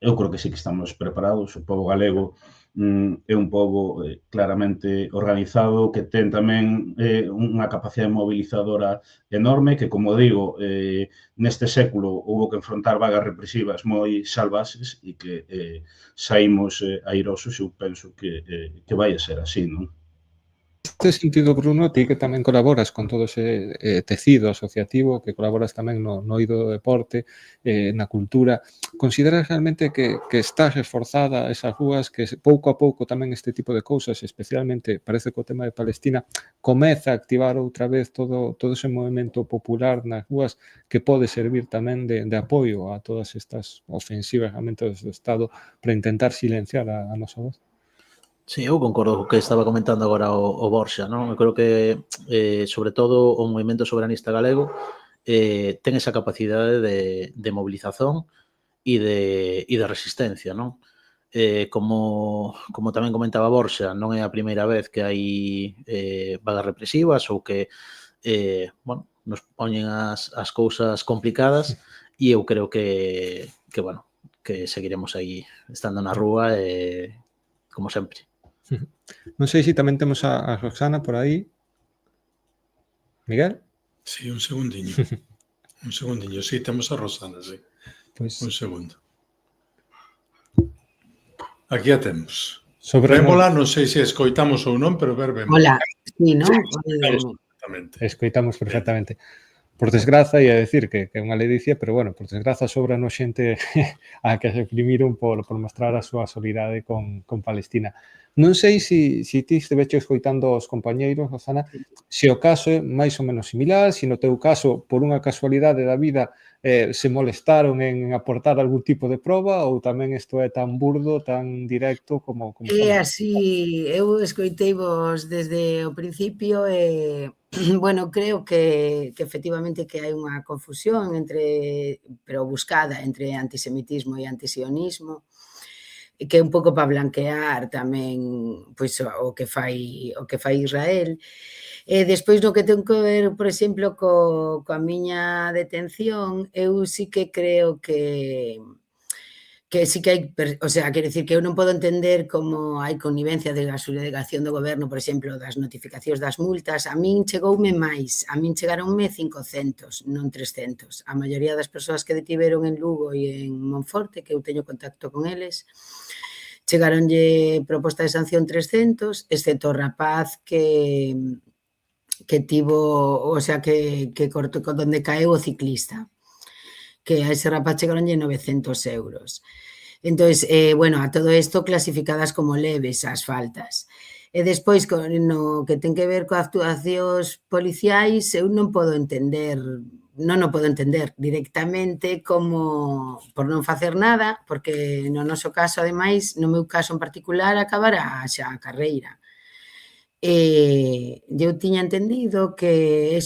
eu creo que sí que estamos preparados. O pobo galego é un pobo claramente organizado, que ten tamén unha capacidade mobilizadora enorme, que, como digo, neste século houbo que enfrontar vagas represivas moi salvaxes e que saímos airosos, e eu penso que vai a ser así, non? Neste sentido, Bruno, ti que tamén colaboras con todo ese tecido asociativo, que colaboras tamén no eido do deporte, na cultura, consideras realmente que estás esforzada esas rúas, que pouco a pouco tamén este tipo de cousas, especialmente, parece que o tema de Palestina, comeza a activar outra vez todo ese movimento popular nas rúas que pode servir tamén de apoio a todas estas ofensivas realmente do Estado para intentar silenciar a nosa voz? Sí, eu concordo co que estaba comentando agora o Borxa, non? Eu creo que, sobre todo, o movimento soberanista galego ten esa capacidade de movilización e de resistencia, non? Como tamén comentaba Borxa, non é a primeira vez que hai vagas represivas ou que, nos poñen as cousas complicadas, e eu creo que seguiremos aí estando na rúa, como sempre. Non sei se tamén temos a Roxana por aí. Miguel? Sí, un segundiño. Sí, temos a Rosana, sí. Un segundo. Aquí a temos. Vémola, non sei se escoitamos ou non, pero vémola. Hola, sí, non? Escoitamos perfectamente. Por desgraza, ia decir que é unha ledicia, pero, por desgraza sobra no xente a que se reprimiron por mostrar a súa solidaridade con Palestina. Non sei se ti esteveche escoitando os compañeiros, Rosana, se o caso é máis ou menos similar, se no teu caso, por unha casualidade da vida, se molestaron en aportar algún tipo de proba, ou tamén isto é tan burdo, tan directo como... É así, eu escoiteivos desde o principio e, creo que efectivamente que hai unha confusión pero buscada entre antisemitismo e antisionismo, que é un pouco para blanquear tamén o que fai Israel. E despois, no que ten que ver, por exemplo, coa miña detención, eu sí que creo que sí que hai, quero dicir que eu non podo entender como hai connivencia de a subdelegación do goberno, por exemplo, das notificacións das multas. A min chegoume máis, a min chegaronme 500, non 300. A maioría das persoas que detiveron en Lugo e en Monforte, que eu teño contacto con eles, chegaronlle proposta de sanción 300, excepto o rapaz que tivo, que cortou donde caeu o ciclista, que a ese rapaz chegaronlle 900 euros. Entón, a todo isto clasificadas como leves as faltas. E despois, no que ten que ver coas actuacións policiais, eu non podo entender directamente como por non facer nada, porque no noso caso, ademais, no meu caso en particular, acabara xa a carreira. Eu tiña entendido que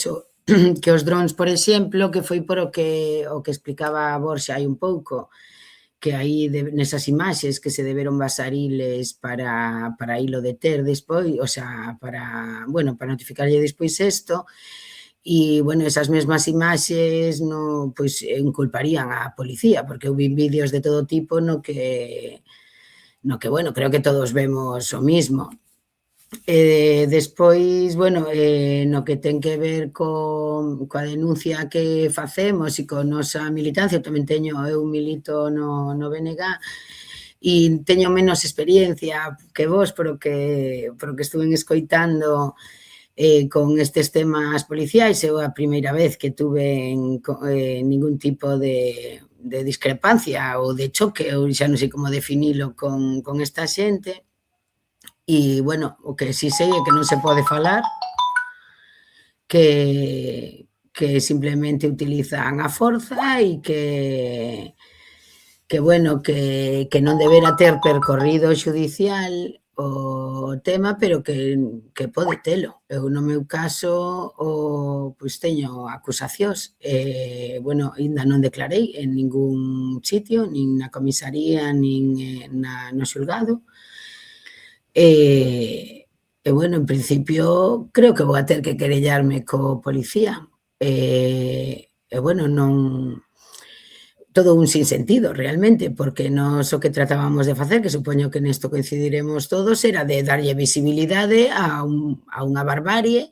os drons, por exemplo, que foi por o que explicaba Borxa hai un pouco, que aí nesas imaxes que se deberon basar iles para ilo deter despois, para notificarlle despois isto. E, esas mesmas imaxes inculparían á policía, porque eu vi vídeos de todo tipo no que creo que todos vemos o mismo. Despois, no que ten que ver coa denuncia que facemos e con nosa militancia, eu milito no BNG, e teño menos experiencia que vos, por o que estuve escoitando con estes temas policiais. Eu a primeira vez que tuve ningún tipo de discrepancia ou de choque, ou xa non sei como definilo con esta xente. E, bueno, o que sí sei é que non se pode falar, que simplemente utilizan a forza e que bueno, que non debera ter percorrido xudicial o tema, pero que pode telo. Eu, no meu caso, pois teño acusacións. Bueno, ainda non declarei en ningún sitio, nin na comisaría, nin no xulgado. E, bueno, en principio, creo que vou a ter que querellarme co policía. Bueno, non... todo un sinsentido, realmente, porque nós o que tratábamos de facer, que supoño que nesto coincidiremos todos, era de darlle visibilidade a unha barbarie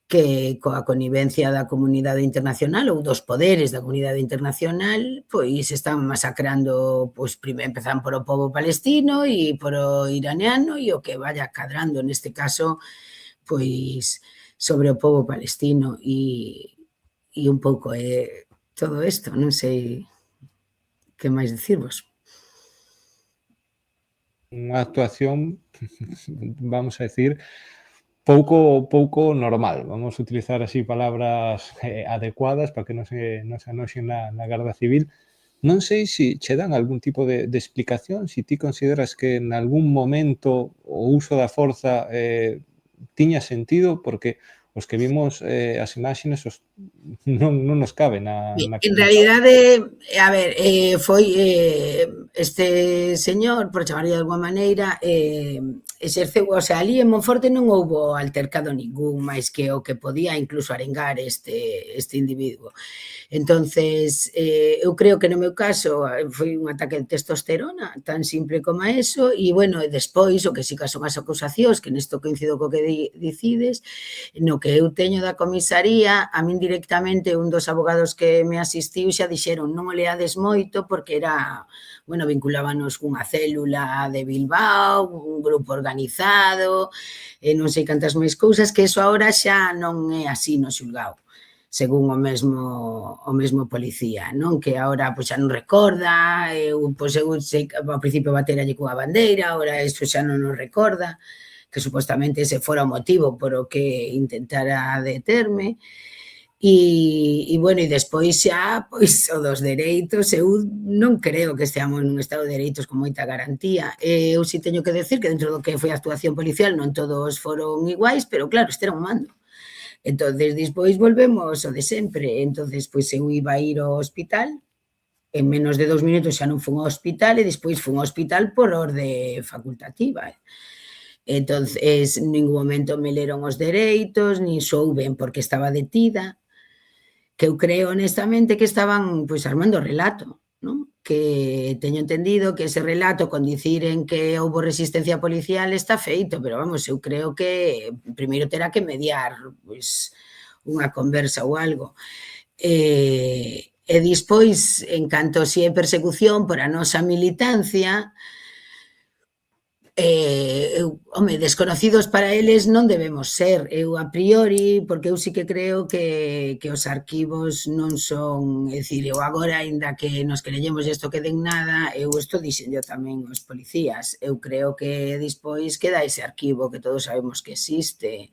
que coa connivencia da comunidade internacional ou dos poderes da comunidade internacional, pois están masacrando, pois primeiro empezan por o pobo palestino e por o iraniano e o que vaya cadrando, neste caso, pois sobre o pobo palestino e un pouco todo isto, non sei que máis dicirvos. Unha actuación, vamos a decir, pouco normal. Vamos a utilizar así palabras adecuadas para que non se anoxen na Garda Civil. Non sei se che dan algún tipo de explicación, se ti consideras que en algún momento o uso da forza tiña sentido, porque os que vimos as imaxes non nos cabe na En realidade, a ver, foi este señor, por chamarlle de alguma maneira, exerceu, o sea, ali en Monforte non houbo altercado ningún, máis que o que podía incluso arengar este individuo. Entonces, eu creo que no meu caso foi un ataque de testosterona, tan simple como eso, e, bueno, despois, o que sí que son as acusacións, que nesto coincido co que dicides, no que eu teño da comisaría, a min directamente un dos abogados que me asistiu xa dixeron non o leades moito porque era, bueno, vinculábanos cunha célula de Bilbao, un grupo organizado, non sei cantas máis cousas, que eso agora xa non é así no xulgado, según o mesmo policía, non? Que agora pois xa non recorda, pois eu sei que ao principio bateralle cunha bandeira, agora isto xa non nos recorda, que supostamente ese fora o motivo por o que intentara determe. E, bueno, e despois xa, pois, o dos dereitos, eu non creo que esteamos nun estado de dereitos con moita garantía. Eu si teño que decir que dentro do que foi a actuación policial non todos foron iguais, pero claro, este era un mando. Entonces, despois volvemos o de sempre. Entonces, pois eu iba a ir ao hospital, en menos de 2 minutos xa non fun ao hospital e despois fun ao hospital por orde facultativa. Entonces, en ningún momento me leron os dereitos, nin souben porque estaba detida, que eu creo honestamente que estaban pois armando relato, non? Que teño entendido que ese relato con dicir en que houbo resistencia policial está feito, pero vamos, eu creo que primeiro terá que mediar pois unha conversa ou algo. E despois, en canto si hai persecución por a nosa militancia, desconocidos para eles non debemos ser. Eu a priori, porque eu sí que creo que os arquivos non son, é dicir, eu agora, aínda que nos querellemos isto quede en nada, eu isto dixen yo tamén aos policías, eu creo que despois queda ese arquivo que todos sabemos que existe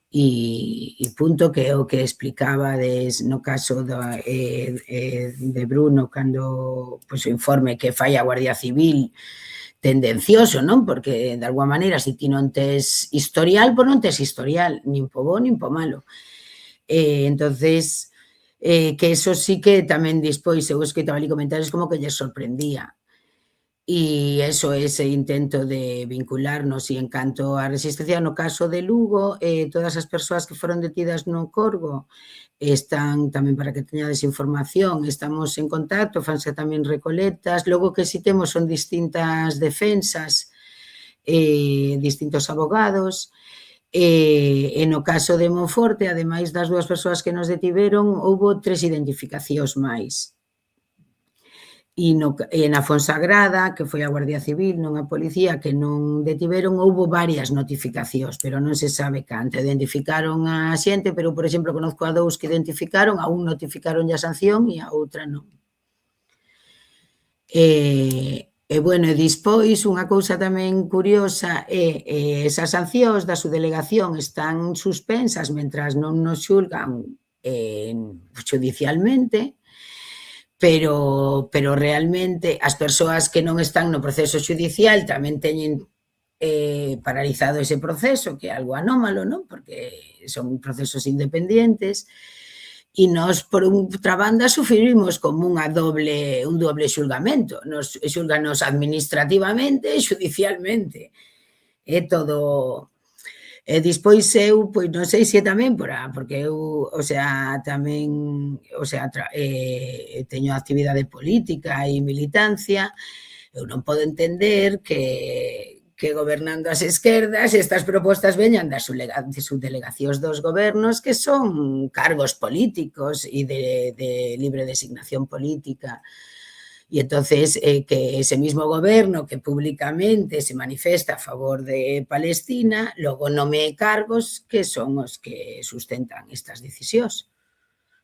e punto, que é o que explicabades no caso de Bruno, cando pois, o informe que fai a Guardia Civil tendencioso, non? Porque, de alguma maneira, se ti non tes historial, pois non tes historial, nin po bo, nin po malo. Entonces, que eso sí que tamén despois, eu escoitaba ali comentarios como que lles sorprendía. E eso, ese intento de vincularnos, e en canto á resistencia, no caso de Lugo, todas as persoas que foron detidas no Corgo están tamén, para que teñades información, estamos en contacto, fanse tamén recoletas, logo que si temos son distintas defensas, distintos abogados, e no caso de Monforte, ademais das 2 persoas que nos detiveron, houbo 3 identificacións máis. E na Fonsagrada, que foi a Guardia Civil, non a Policía, que non detiveron, houbo varias notificacións, pero non se sabe canto. Identificaron a xente, pero, por exemplo, conozco a 2 que identificaron, a un notificaron a sanción e a outra non. E, bueno, e despois unha cousa tamén curiosa é esas sancións da subdelegación están suspensas mentras non nos xulgan judicialmente, pero realmente as persoas que non están no proceso xudicial tamén teñen paralizado ese proceso, que é algo anómalo, non? Porque son procesos independientes. E nós, por outra banda, sufrimos como un doble xulgamento. Nos xulganos administrativamente e xudicialmente. É todo... E despois eu, pois non sei se tamén porque eu, o sea, tamén, o sea, teño actividade política e militancia, eu non podo entender que gobernando as esquerdas estas propostas veñan das subdelegacións dos gobernos que son cargos políticos e de libre designación política. E entonces que ese mismo goberno que públicamente se manifesta a favor de Palestina logo nomee cargos que son os que sustentan estas decisións.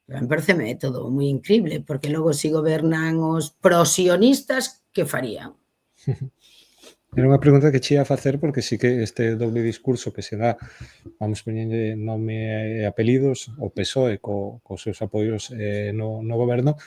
Me parece todo moi incrible, porque logo si gobernan os prosionistas, que farían? Era unha pregunta que che ia facer porque sí que este doble discurso que se dá, vamos poñendo nome e apelidos, o PSOE cos seus apoios no goberno,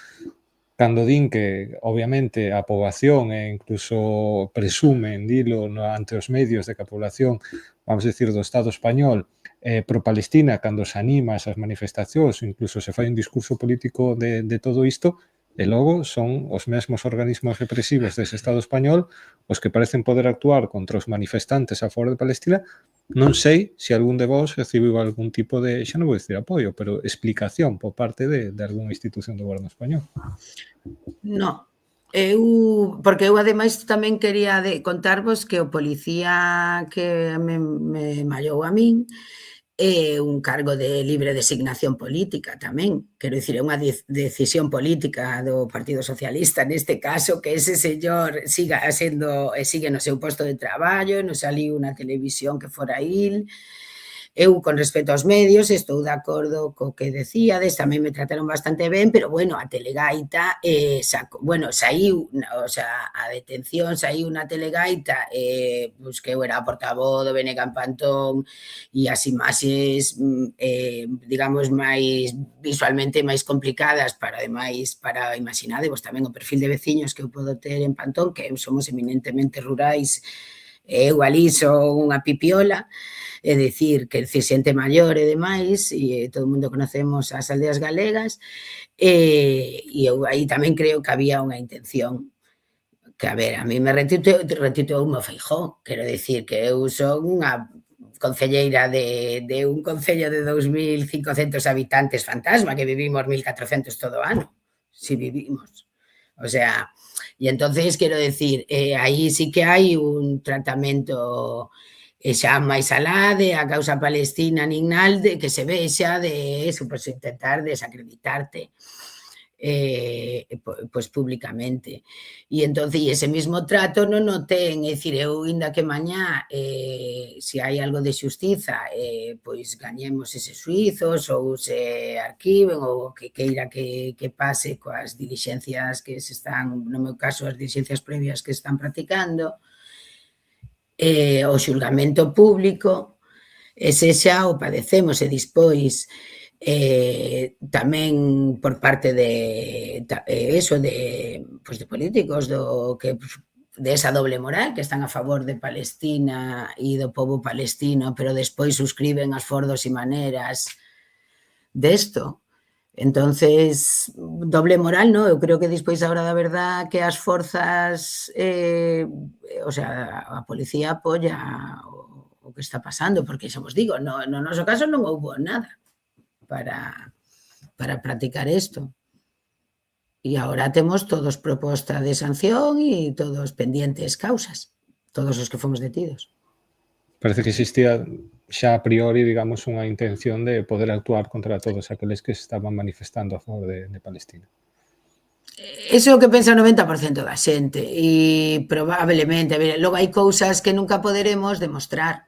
cando din que, obviamente, a poboación e incluso presumen dilo ante os medios de que a población, vamos decir, do Estado español pro-Palestina, cando se anima esas manifestacións, incluso se fai un discurso político de todo isto, e logo son os mesmos organismos represivos dese Estado español os que parecen poder actuar contra os manifestantes a favor de Palestina. Non sei se algún de vos recibiu algún tipo de, xa non vou dicir apoio, pero explicación por parte de algunha institución do goberno español. No, porque eu ademais tamén quería contarvos que o policía que me mallou a min é un cargo de libre designación política tamén. Quero dicir, é unha decisión política do Partido Socialista, neste caso, que ese señor sigue no seu posto de traballo, non saliu na televisión que fora il. Eu, con respecto aos medios, estou de acordo co que decíades, tamén me trataron bastante ben, pero, bueno, a telegaita saiu, o sea, a detención saiu na telegaita, pois que eu era a portavoz do BNG en Pantón e as imaxes, digamos, máis visualmente máis complicadas para imaginadevos tamén o perfil de veciños que eu podo ter en Pantón, que somos eminentemente rurais, eu ali son unha pipiola, é dicir, que xente maior e demais, e todo o mundo conocemos as aldeas galegas, e eu aí tamén creo que había unha intención que, a ver, a mí me retituou o Feijóo, quero dicir que eu son unha concelleira de un concello de 2.500 habitantes fantasma, que vivimos 1.400 todo o ano, si vivimos. O sea, e entonces, quero dicir, aí sí que hai un tratamento xa máis alá de a causa palestina nin nalde, que se vexa de eso, pois intentar desacreditarte pois públicamente. E entón, ese mismo trato non o ten, é dicir, eu inda que mañá se hai algo de xustiza, pois gañemos eses suizos ou se arquiven ou que queira que pase coas dilixencias que se están, no meu caso, as dilixencias previas que están practicando, o xulgamento público, ese xa o padecemos e despois tamén por parte de políticos de esa doble moral que están a favor de Palestina e do pobo palestino, pero despois suscriben as fordos e maneras desto. Entonces, doble moral, no, eu creo que despois, a hora da verdad, que as forzas, o sea, a policía apoia o que está pasando, porque xa vos digo, no noso caso non houbo nada para practicar isto. E agora temos todos proposta de sanción e todos pendientes causas, todos os que fomos detidos. Parece que existía xa a priori, digamos, unha intención de poder actuar contra todos aqueles que se estaban manifestando a favor de Palestina. Eso é o que pensa o 90% da xente e probablemente, logo hai cousas que nunca poderemos demostrar.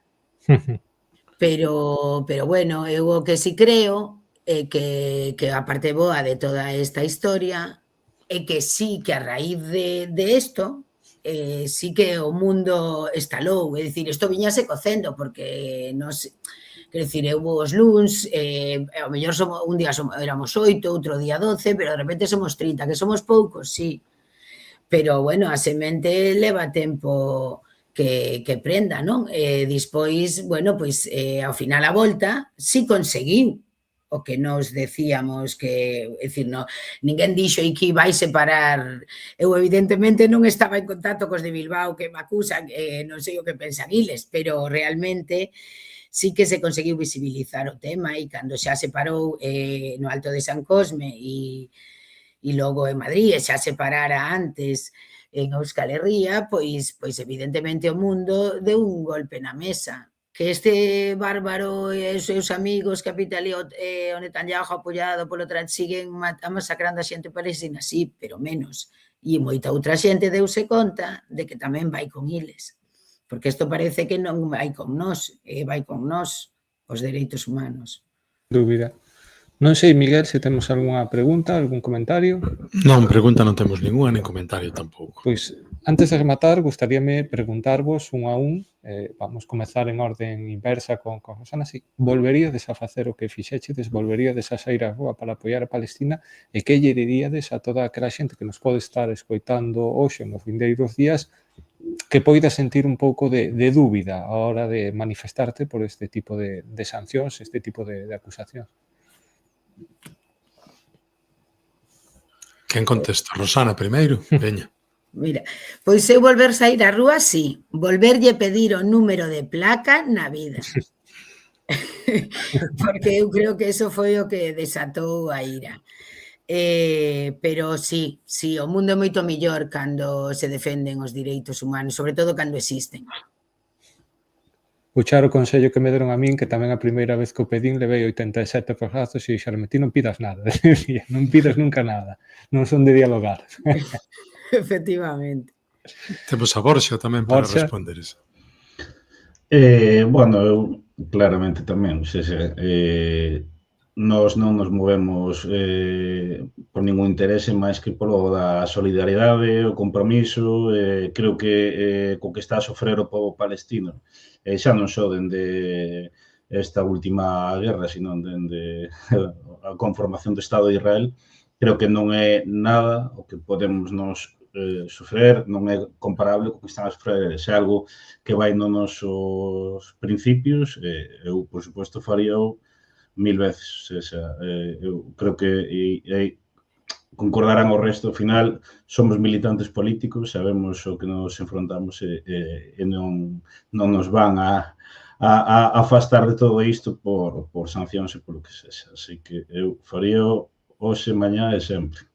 Pero bueno, eu o que si creo é que a parte boa de toda esta historia é que sí que a raíz de isto, sí que o mundo estalou, é dicir, isto viñase cocendo, porque nos... Quer dicir, houve os luns, ao mellor un día éramos 8, outro día 12, pero de repente somos 30, que somos poucos, sí. Pero, bueno, a semente leva tempo que prenda, non? Dispois, bueno, pois, ao final a volta, sí conseguiu o que nos decíamos que, é dicir, ninguén dixo e que vai separar. Eu, evidentemente, non estaba en contacto cos de Bilbao que me acusan, non sei o que pensan iles, pero realmente sí que se conseguiu visibilizar o tema e cando xa se parou no Alto de San Cosme e logo en Madrid, e xa se parara antes en Euskal Herria, pois evidentemente o mundo deu un golpe na mesa. Que este bárbaro e os seus amigos Capitalí o Netanyahu apoiado polo Trump siguen masacrando a xente palestina, sí, pero menos. E moita outra xente deuse conta de que tamén vai con iles. Porque isto parece que non vai con nós, vai con nós os dereitos humanos. Dúbida. Non sei, Miguel, se temos algunha pregunta, algún comentario. Non, pregunta non temos ninguna, nin comentario tampouco. Pois, antes de rematar, gustaríame preguntarvos un a un, vamos comezar en orden inversa con Rosana, si volveríades a facer o que fixechedes, volveríades a sair á rúa para apoiar a Palestina, e que lle diríades a toda aquela xente que nos pode estar escoitando hoxe nos vindeiros días, que poida sentir un pouco de dúbida a hora de manifestarte por este tipo de sancións, este tipo de acusacións. Quen contesta? Rosana primeiro, veña. Mira, pois eu volver sair á rúa, sí. Volverlle pedir o número de placa na vida. Porque eu creo que eso foi o que desatou a ira. Pero sí, o mundo é moito mellor cando se defenden os direitos humanos, sobre todo cando existen. O charo consello que me deron a min, que tamén a primeira vez que o pedín levei 87 porrazos e dixeronme, ti non pidas nada, non pidas nunca nada, non son de dialogar. Efectivamente. Temos a Borxa tamén para responder eso. Bueno, eu claramente tamén, nós non nos movemos por ningún interese máis que polo da solidariedade, o compromiso, creo que co que está a sofrer o povo palestino, xa non só dende esta última guerra, sino dende a conformación do Estado de Israel, creo que non é nada o que podemos nos sofrer, non é comparable co que están a sofrer, é algo que vai nos nosos principios, eu, por suposto, faría 1000 veces, eu creo que concordarán o resto, ao final somos militantes políticos, sabemos o que nos enfrontamos e non nos van a afastar de todo isto por sancións e polo que sexa, así que eu faría hoxe, mañá e sempre.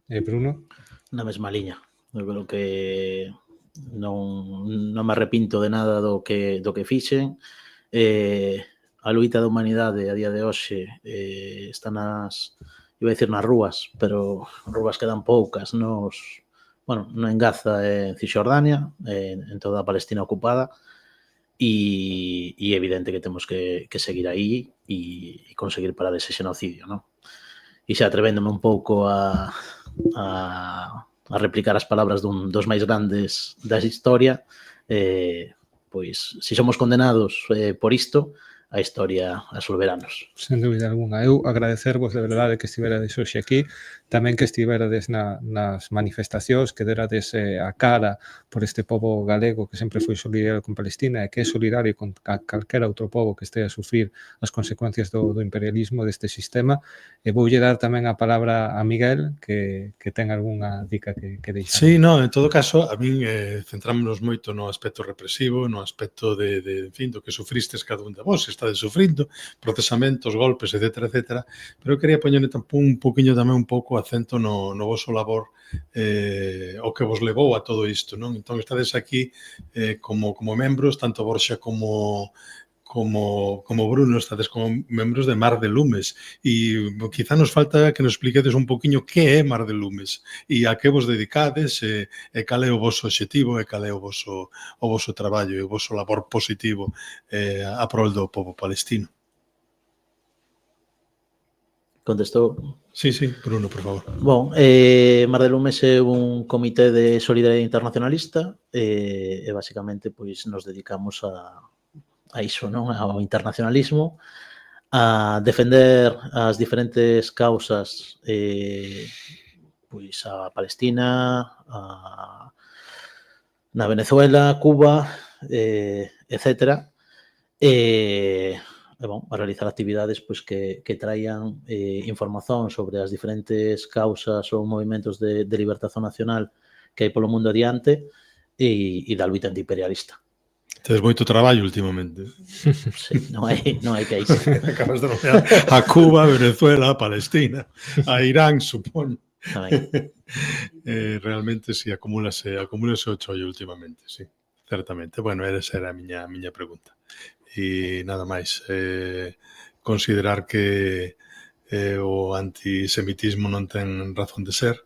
Bruno? Na mesma liña, eu creo que non me arrepinto de nada do que fixen. A loita da humanidade a día de hoxe está iba a dicir nas rúas, pero rúas quedan poucas non en Gaza e en Cisjordania, en toda a Palestina ocupada, e é evidente que temos que seguir aí e conseguir parar ese xenocidio, non? E xa atrevéndome un pouco a replicar as palabras dos máis grandes da historia, pois, se somos condenados por isto, a historia a soberanos. Sen dúbida alguna. Eu agradecervos de verdade que estiverades hoxe aquí, tamén que estiverades nas manifestacións, que derades a cara por este pobo galego que sempre foi solidario con Palestina e que é solidario con calquera outro pobo que este a sufrir as consecuencias do imperialismo deste sistema. E voulle dar tamén a palabra a Miguel, que ten algunha dica que deixar. Sí, no, en todo caso, a min centrámonos moito no aspecto represivo, no aspecto de fin, do que sufristes cada un de vos, estades sufrindo, procesamentos, golpes, etcétera, pero eu quería poñerle un poquinho tamén un pouco acento no voso labor, o que vos levou a todo isto, non? Entón, estades aquí como membros, tanto Borxa como Bruno, estades como membros de Mar de Lumes, e quizá nos falta que nos expliquedes un poquinho que é Mar de Lumes e a que vos dedicades e cal é o voso obxectivo e cal é o voso traballo e o voso labor positivo a prol do povo palestino. Contestou. Sí, Bruno, por favor. Bon, Mar de Lumes é un comité de solidariedade internacionalista e basicamente pois nos dedicamos a iso, non? Ao internacionalismo, a defender as diferentes causas pois a Palestina, na Venezuela, Cuba, etcétera. A realizar actividades pois, que traian información sobre as diferentes causas ou movimentos de libertación nacional que hai polo mundo adiante e da luita antiimperialista. Tedes moito traballo últimamente. Sí, non hai que ir. Acabas de nomear a Cuba, a Venezuela, a Palestina, a Irán, supoño. Realmente si acumúlase o chollo últimamente, sí, certamente. Bueno, esa era a miña pregunta. E nada máis, considerar que o antisemitismo non ten razón de ser,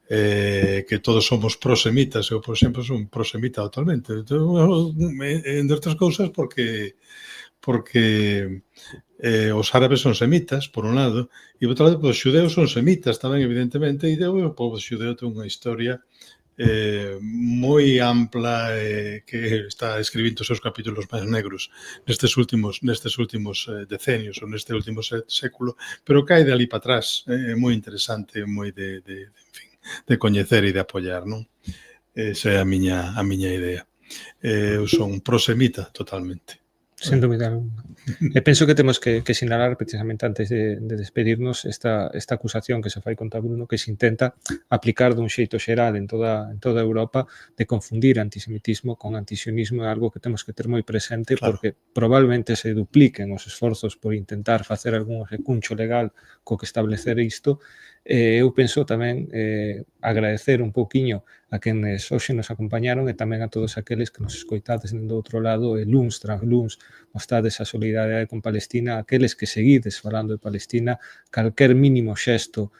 que todos somos prosemitas. Eu, por exemplo, son prosemita totalmente. Entre outras cousas porque os árabes son semitas, por un lado, e por outro lado, os xudeus son semitas tamén, evidentemente, e o povo xudeu ten unha historia moi ampla que está escribindo os seus capítulos máis negros nestes últimos decenios ou neste último século, pero cae de ali para atrás, moi interesante, moi de coñecer e de apoiar, non? Esa é a miña idea. Eu son prosemita totalmente. Sen dúbida alguna. E penso que temos que sinalar precisamente antes de despedirnos esta acusación que se fai contra Bruno, que se intenta aplicar dun xeito xeral en toda Europa de confundir antisemitismo con antisionismo, é algo que temos que ter moi presente, claro, porque probablemente se dupliquen os esforzos por intentar facer algún recuncho legal co que establecer isto. Eu penso tamén agradecer un pouquiño a quenes hoxe nos acompañaron e tamén a todos aqueles que nos escoitades do outro lado e luns tras luns mostrades a solidariedade con Palestina, aqueles que seguides falando de Palestina, calquer mínimo xesto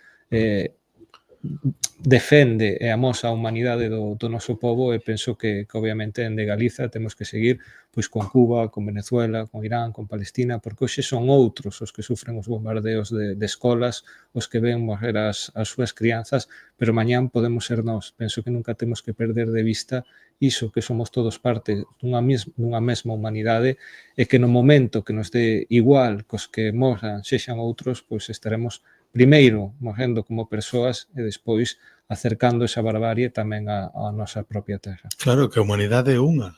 defende e amosa a humanidade do noso povo e penso que obviamente en de Galiza temos que seguir pois con Cuba, con Venezuela, con Irán, con Palestina, porque hoxe son outros os que sufren os bombardeos de escolas, os que ven morrer as súas crianzas, pero mañán podemos ser nós. Penso que nunca temos que perder de vista iso, que somos todos parte dunha mesma humanidade e que no momento que nos dé igual cos que morran sexan outros, pois estaremos primeiro morrendo como persoas e despois acercando esa barbarie tamén á nosa propia terra. Claro, que a humanidade é unha.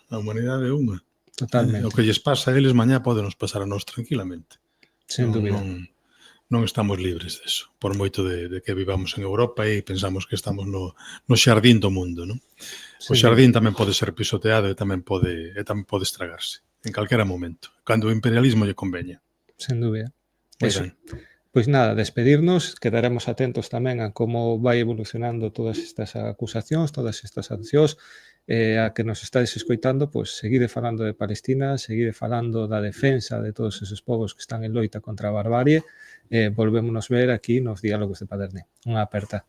Totalmente. O que lles pasa a eles mañá podenos pasar a nós tranquilamente. Sen dúbida. Non estamos libres deso, por moito de que vivamos en Europa e pensamos que estamos no xardín do mundo, non? O xardín tamén pode ser pisoteado e tamén pode estragarse en calquera momento, cando o imperialismo lle conveña. Sen dúbida. Pois nada, despedirnos, quedaremos atentos tamén a como vai evolucionando todas estas acusacións, todas estas sancións, a que nos estades escoitando, pois seguide falando de Palestina, seguide falando da defensa de todos esos povos que están en loita contra a barbarie, volvémonos ver aquí nos diálogos de Paderne. Unha aperta.